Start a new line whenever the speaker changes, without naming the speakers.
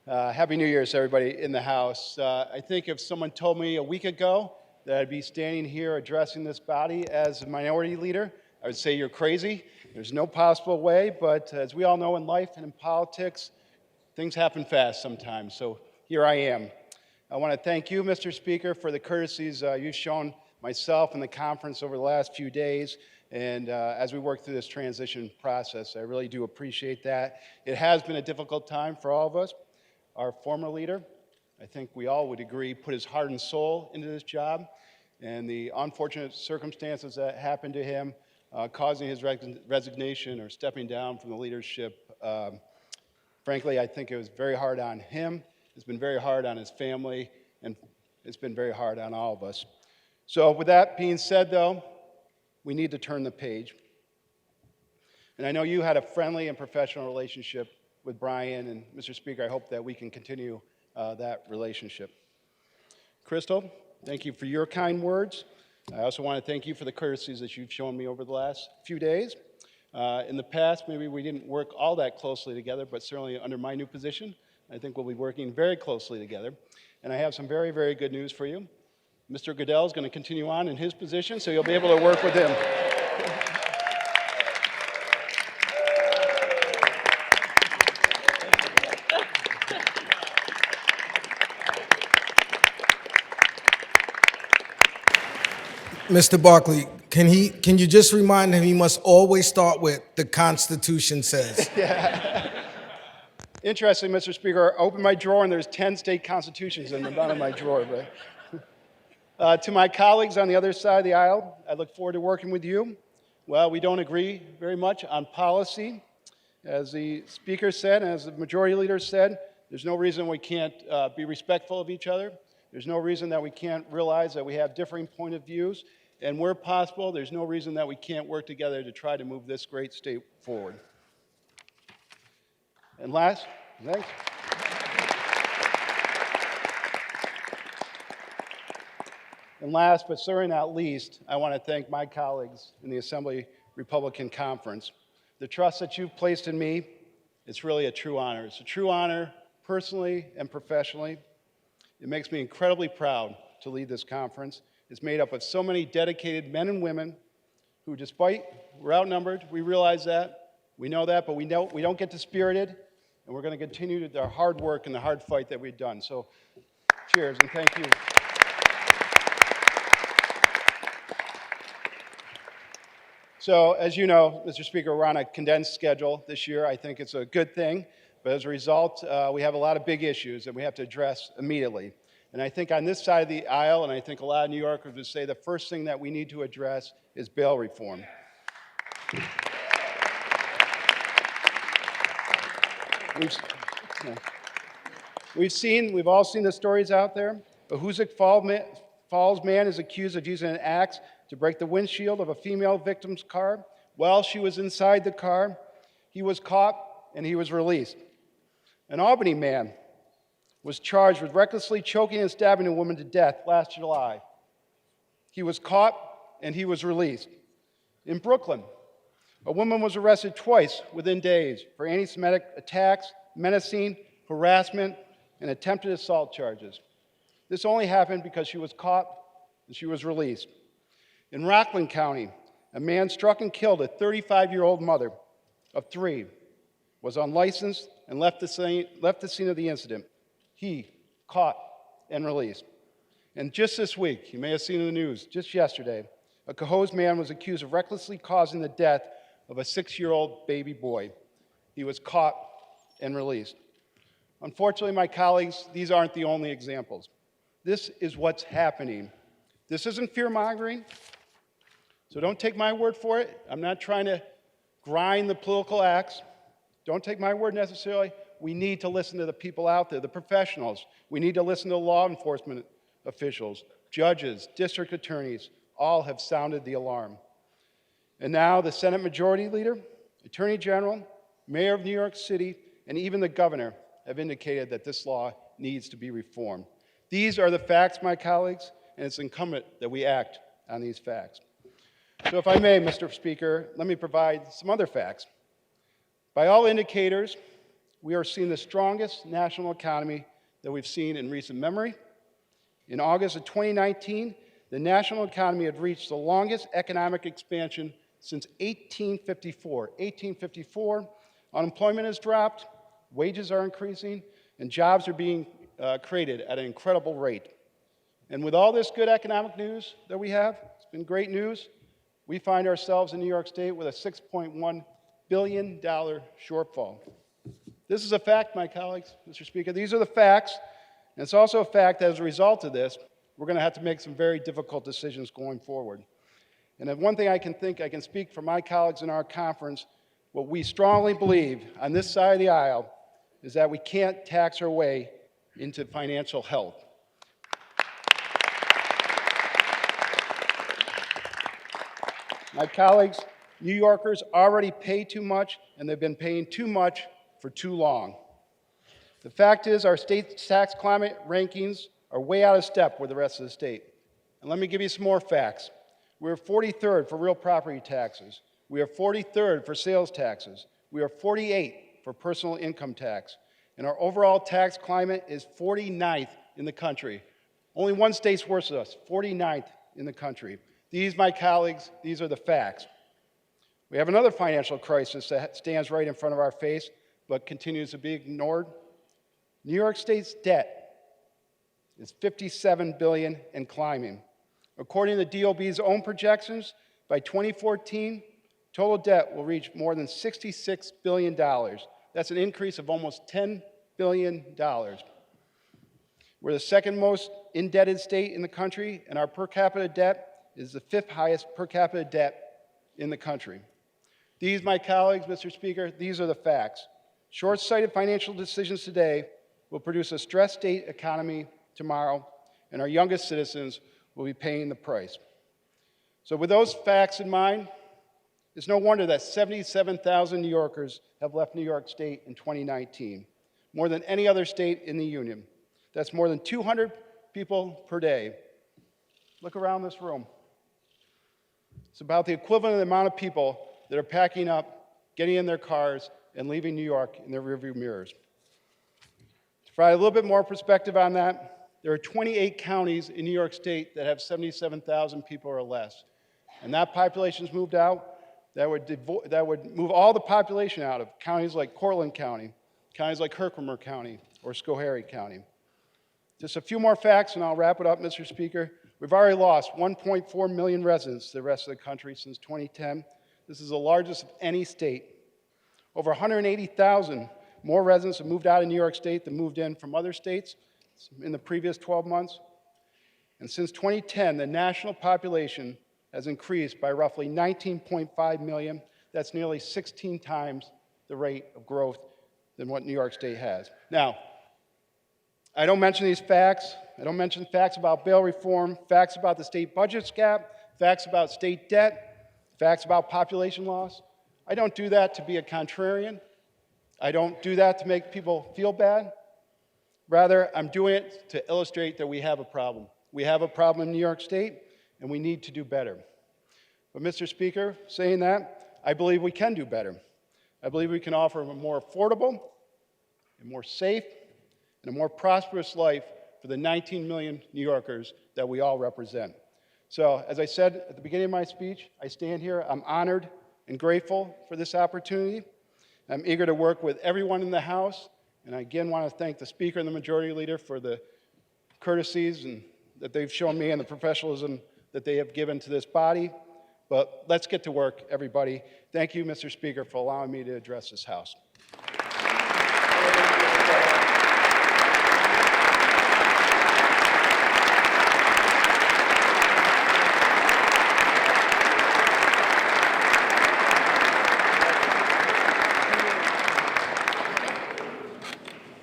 Happy New Year's to everybody in the house. I think if someone told me a week ago that I'd be standing here addressing this body as a minority leader, I would say you're crazy. There's no possible way, but as we all know in life and in politics, things happen fast sometimes, so here I am. I want to thank you, Mr. Speaker, for the courtesies you've shown myself and the conference over the last few days, and as we work through this transition process, I really do appreciate that. It has been a difficult time for all of us. Our former leader, I think we all would agree, put his heart and soul into this job, and the unfortunate circumstances that happened to him, causing his resignation or stepping down from the leadership, frankly, I think it was very hard on him. It's been very hard on his family, and it's been very hard on all of us. So with that being said, though, we need to turn the page. And I know you had a friendly and professional relationship with Brian, and Mr. Speaker, I hope that we can continue that relationship. Crystal, thank you for your kind words. I also want to thank you for the courtesies that you've shown me over the last few days. In the past, maybe we didn't work all that closely together, but certainly under my new position, I think we'll be working very closely together. And I have some very, very good news for you. Mr. Goodell is going to continue on in his position, so you'll be able to work with him.
Mr. Barclay, can you just remind him he must always start with the Constitution says?
Yeah. Interesting, Mr. Speaker. I opened my drawer and there's 10 state constitutions in the bottom of my drawer. But to my colleagues on the other side of the aisle, I look forward to working with you. Well, we don't agree very much on policy. As the Speaker said, and as the Majority Leader said, there's no reason we can't be respectful of each other. There's no reason that we can't realize that we have differing point of views. And where possible, there's no reason that we can't work together to try to move this great state forward. And last, thanks. And last, but certainly not least, I want to thank my colleagues in the Assembly Republican Conference. The trust that you've placed in me, it's really a true honor. It's a true honor personally and professionally. It makes me incredibly proud to lead this conference. It's made up of so many dedicated men and women who, despite we're outnumbered, we realize that, we know that, but we don't get dispirited, and we're going to continue our hard work and the hard fight that we've done. So, cheers and thank you. So, as you know, Mr. Speaker, we're on a condensed schedule this year. I think it's a good thing. But as a result, we have a lot of big issues that we have to address immediately. And I think on this side of the aisle, and I think a lot of New Yorkers would say the first thing that we need to address is bail reform. We've all seen the stories out there. A Hoosick Falls man is accused of using an axe to break the windshield of a female victim's car. While she was inside the car, he was caught and he was released. An Albany man was charged with recklessly choking and stabbing a woman to death last July. He was caught and he was released. In Brooklyn, a woman was arrested twice within days for anti-Semitic attacks, menacing, harassment, and attempted assault charges. This only happened because she was caught and she was released. In Rockland County, a man struck and killed a 35-year-old mother of 3, was unlicensed, and left the scene of the incident. He caught and released. And just this week, you may have seen in the news, just yesterday, a Cohoes man was accused of recklessly causing the death of a 6-year-old baby boy. He was caught and released. Unfortunately, my colleagues, these aren't the only examples. This is what's happening. This isn't fear-mongering, so don't take my word for it. I'm not trying to grind the political axe. Don't take my word necessarily. We need to listen to the people out there, the professionals. We need to listen to law enforcement officials, judges, district attorneys. All have sounded the alarm. And now the Senate Majority Leader, Attorney General, Mayor of New York City, and even the governor have indicated that this law needs to be reformed. These are the facts, my colleagues, and it's incumbent that we act on these facts. So if I may, Mr. Speaker, let me provide some other facts. By all indicators, we are seeing the strongest national economy that we've seen in recent memory. In August of 2019, the national economy had reached the longest economic expansion since 1854. 1854, unemployment has dropped, wages are increasing, and jobs are being created at an incredible rate. And with all this good economic news that we have, it's been great news, we find ourselves in New York State with a $6.1 billion shortfall. This is a fact, my colleagues, Mr. Speaker. These are the facts, and it's also a fact that as a result of this, we're going to have to make some very difficult decisions going forward. And if one thing I can speak for my colleagues in our conference, what we strongly believe on this side of the aisle is that we can't tax our way into financial health. My colleagues, New Yorkers already pay too much, and they've been paying too much for too long. The fact is, our state's tax climate rankings are way out of step with the rest of the state. And let me give you some more facts. We're 43rd for real property taxes. We are 43rd for sales taxes. We are 48th for personal income tax. And our overall tax climate is 49th in the country. Only one state's worse than us, 49th in the country. These, my colleagues, these are the facts. We have another financial crisis that stands right in front of our face, but continues to be ignored. New York State's debt is $57 billion and climbing. According to the DOB's own projections, by 2014, total debt will reach more than $66 billion. That's an increase of almost $10 billion. We're the second most indebted state in the country, and our per capita debt is the 5th highest per capita debt in the country. These, my colleagues, Mr. Speaker, these are the facts. Short-sighted financial decisions today will produce a stressed state economy tomorrow, and our youngest citizens will be paying the price. So with those facts in mind, it's no wonder that 77,000 New Yorkers have left New York State in 2019, more than any other state in the Union. That's more than 200 people per day. Look around this room. It's about the equivalent of the amount of people that are packing up, getting in their cars, and leaving New York in their rearview mirrors. To provide a little bit more perspective on that, there are 28 counties in New York State that have 77,000 people or less. And that population's moved out. That would move all the population out of counties like Cortland County, counties like Herkimer County, or Schoharie County. Just a few more facts, and I'll wrap it up, Mr. Speaker. We've already lost 1.4 million residents to the rest of the country since 2010. This is the largest of any state. Over 180,000 more residents have moved out of New York State than moved in from other states in the previous 12 months. And since 2010, the national population has increased by roughly 19.5 million. That's nearly 16 times the rate of growth than what New York State has. Now, I don't mention these facts. I don't mention facts about bail reform, facts about the state budget gap, facts about state debt, facts about population loss. I don't do that to be a contrarian. I don't do that to make people feel bad. Rather, I'm doing it to illustrate that we have a problem. We have a problem in New York State, and we need to do better. But Mr. Speaker, saying that, I believe we can do better. I believe we can offer a more affordable, a more safe, and a more prosperous life for the 19 million New Yorkers that we all represent. So, as I said at the beginning of my speech, I stand here, I'm honored and grateful for this opportunity. I'm eager to work with everyone in the House, and I again want to thank the Speaker and the Majority Leader for the courtesies that they've shown me and the professionalism that they have given to this body. But let's get to work, everybody. Thank you, Mr. Speaker, for allowing me to address this House.